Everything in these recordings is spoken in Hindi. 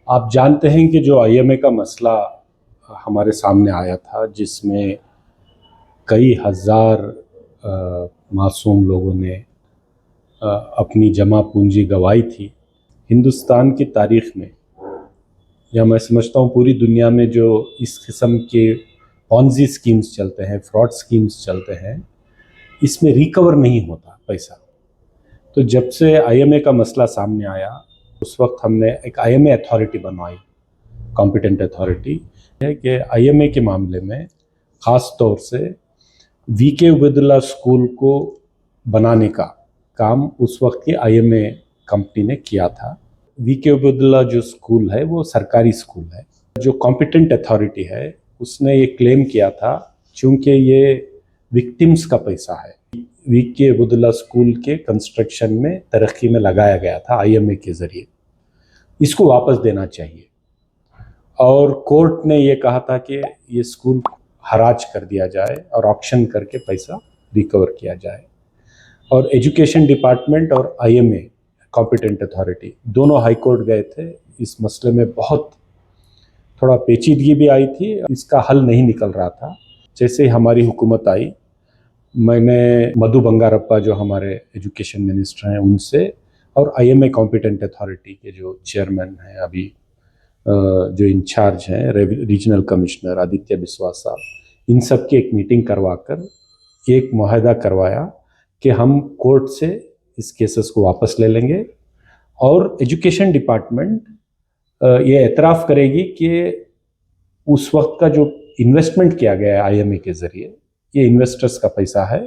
आप जानते हैं कि जो आईएमए का मसला हमारे सामने आया था, जिसमें कई हज़ार मासूम लोगों ने अपनी जमा पूंजी गंवाई थी। हिंदुस्तान की तारीख़ में, या मैं समझता हूँ पूरी दुनिया में, जो इस किस्म के पॉन्जी स्कीम्स चलते हैं, फ्रॉड स्कीम्स चलते हैं, इसमें रिकवर नहीं होता पैसा। तो जब से आईएमए का मसला सामने आया, उस वक्त हमने एक आईएमए अथॉरिटी बनवाई, कॉम्पिटेंट अथॉरिटी है कि आईएमए के मामले में ख़ास तौर से वीके उबैदुल्ला स्कूल को बनाने का काम उस वक्त की आईएमए कंपनी ने किया था। वीके उबैदुल्ला जो स्कूल है वो सरकारी स्कूल है। जो कॉम्पिटेंट अथॉरिटी है उसने ये क्लेम किया था, चूँकि ये विक्टिम्स का पैसा है, वीके उबैदुल्ला स्कूल के कंस्ट्रक्शन में, तरक्की में लगाया गया था आईएमए के ज़रिए, इसको वापस देना चाहिए। और कोर्ट ने ये कहा था कि ये स्कूल हराज कर दिया जाए और ऑक्शन करके पैसा रिकवर किया जाए। और एजुकेशन डिपार्टमेंट और आईएमए कॉम्पिटेंट अथॉरिटी दोनों हाई कोर्ट गए थे। इस मसले में बहुत थोड़ा पेचीदगी भी आई थी, इसका हल नहीं निकल रहा था। जैसे ही हमारी हुकूमत आई, मैंने मधु बंगारप्पा जो हमारे एजुकेशन मिनिस्टर हैं उनसे, और आईएमए कॉम्पिटेंट अथॉरिटी के जो चेयरमैन हैं, अभी जो इंचार्ज हैं, रीजनल कमिश्नर आदित्य बिस्वा साहब, इन सब की एक मीटिंग करवाकर एक मुआहदा करवाया कि हम कोर्ट से इस केसेस को वापस ले लेंगे और एजुकेशन डिपार्टमेंट ये एतराफ़ करेगी कि उस वक्त का जो इन्वेस्टमेंट किया गया है आईएमए के ज़रिए, ये इन्वेस्टर्स का पैसा है।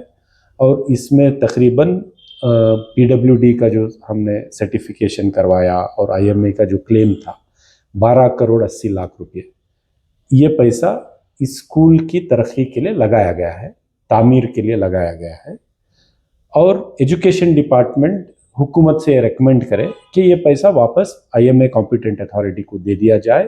और इसमें तकरीबन पीडब्ल्यूडी का जो हमने सर्टिफिकेशन करवाया और आईएमए का जो क्लेम था 12 करोड़ 80 लाख रुपये, ये पैसा स्कूल की तरक्की के लिए लगाया गया है, तामीर के लिए लगाया गया है। और एजुकेशन डिपार्टमेंट हुकूमत से रेकमेंड करे कि ये पैसा वापस आईएमए कॉम्पिटेंट अथॉरिटी को दे दिया जाए,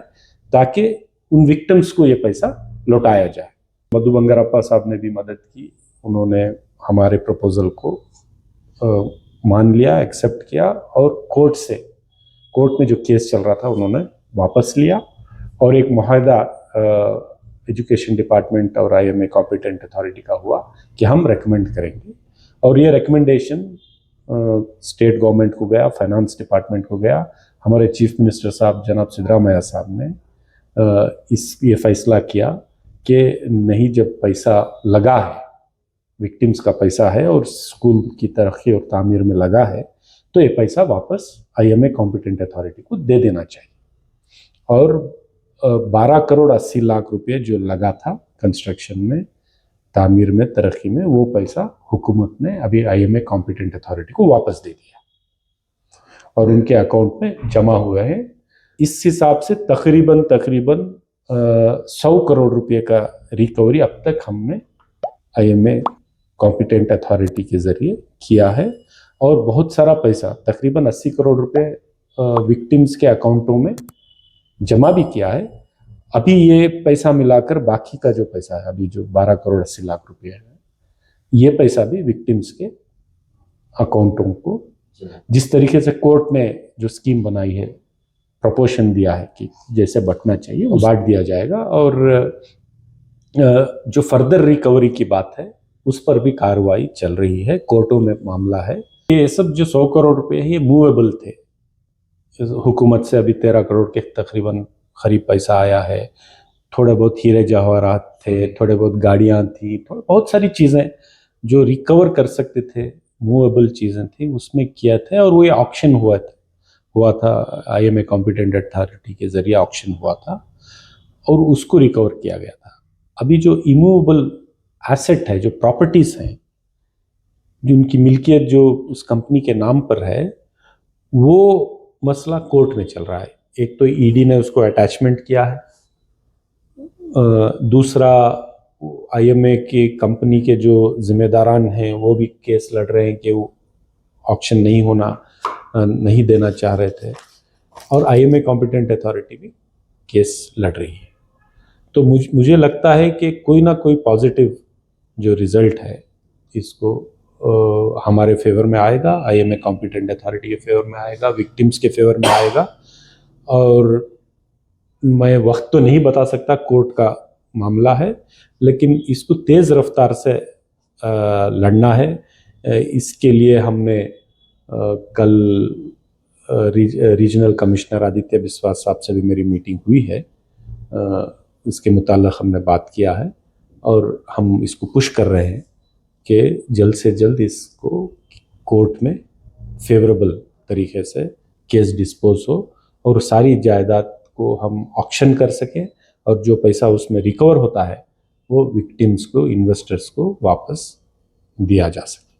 ताकि उन विक्टिम्स को ये पैसा लौटाया जाए। मधु बंगारप्पा साहब ने भी मदद की, उन्होंने हमारे प्रपोजल को मान लिया, एक्सेप्ट किया, और कोर्ट में जो केस चल रहा था उन्होंने वापस लिया, और एक मुआहदा एजुकेशन डिपार्टमेंट और आईएमए कॉम्पिटेंट अथॉरिटी का हुआ कि हम रेकमेंड करेंगे। और ये रिकमेंडेशन स्टेट गवर्नमेंट को गया, फाइनेंस डिपार्टमेंट को गया। हमारे चीफ मिनिस्टर साहब जनाब सिद्धरामैया साहब ने ये फैसला किया कि नहीं, जब पैसा लगा है, विक्टिम्स का पैसा है और स्कूल की तरक्की और तामीर में लगा है, तो ये पैसा वापस आईएमए कॉम्पिटेंट अथॉरिटी को दे देना चाहिए। और 12 करोड़ 80 लाख रुपये जो लगा था कंस्ट्रक्शन में, तामीर में, तरक्की में, वो पैसा हुकूमत ने अभी आईएमए कॉम्पिटेंट अथॉरिटी को वापस दे दिया और उनके अकाउंट में जमा हुआ है। इस हिसाब से तकरीबन 100 करोड़ रुपये का रिकवरी अब तक हमने आईएमए कॉम्पिटेंट अथॉरिटी के ज़रिए किया है। और बहुत सारा पैसा, तकरीबन 80 करोड़ रुपये विक्टिम्स के अकाउंटों में जमा भी किया है। अभी ये पैसा मिलाकर बाकी का जो पैसा है, अभी जो 12 करोड़ 80 लाख रुपये है, ये पैसा भी विक्टिम्स के अकाउंटों को, जिस तरीके से कोर्ट ने जो स्कीम बनाई है, प्रपोर्शन दिया है कि जैसे बंटना चाहिए वो बांट दिया जाएगा। और जो फर्दर रिकवरी की बात है उस पर भी कार्रवाई चल रही है, कोर्टों में मामला है। ये सब जो 100 करोड़ रुपये है, ये मूवेबल थे। हुकूमत से अभी 13 करोड़ के तकरीबन करीब पैसा आया है। थोड़े बहुत हीरे जवाहरात थे, थोड़े बहुत गाड़ियाँ थी, बहुत सारी चीज़ें जो रिकवर कर सकते थे, मूवेबल चीज़ें थी, उसमें किया था। और वो ये ऑक्शन हुआ था आईएमए कॉम्पिटेंट अथॉरिटी के ज़रिए ऑक्शन हुआ था और उसको रिकवर किया गया था। अभी जो इमूवेबल एसेट है, जो प्रॉपर्टीज़ हैं, जिनकी मिल्कियत जो उस कंपनी के नाम पर है, वो मसला कोर्ट में चल रहा है। एक तो ईडी ने उसको अटैचमेंट किया है, दूसरा आईएमए की कंपनी के जो जिम्मेदारान हैं वो भी केस लड़ रहे हैं कि वो ऑक्शन नहीं देना चाह रहे थे, और आईएमए कॉम्पिटेंट अथॉरिटी भी केस लड़ रही है। तो मुझे लगता है कि कोई ना कोई पॉजिटिव जो रिज़ल्ट है, इसको हमारे फेवर में आएगा, आईएमए कॉम्पिटेंट अथॉरिटी के फेवर में आएगा, विक्टिम्स के फेवर में आएगा। और मैं वक्त तो नहीं बता सकता, कोर्ट का मामला है, लेकिन इसको तेज़ रफ्तार से लड़ना है। इसके लिए हमने कल रीजनल कमिश्नर आदित्य बिस्वास साहब से भी मेरी मीटिंग हुई है। इसके मुताल्लिक़ हमने बात किया है और हम इसको पुश कर रहे हैं कि जल्द से जल्द इसको कोर्ट में फेवरेबल तरीके से केस डिस्पोज हो और सारी जायदाद को हम ऑक्शन कर सकें और जो पैसा उसमें रिकवर होता है वो विक्टिम्स को, इन्वेस्टर्स को वापस दिया जा सके।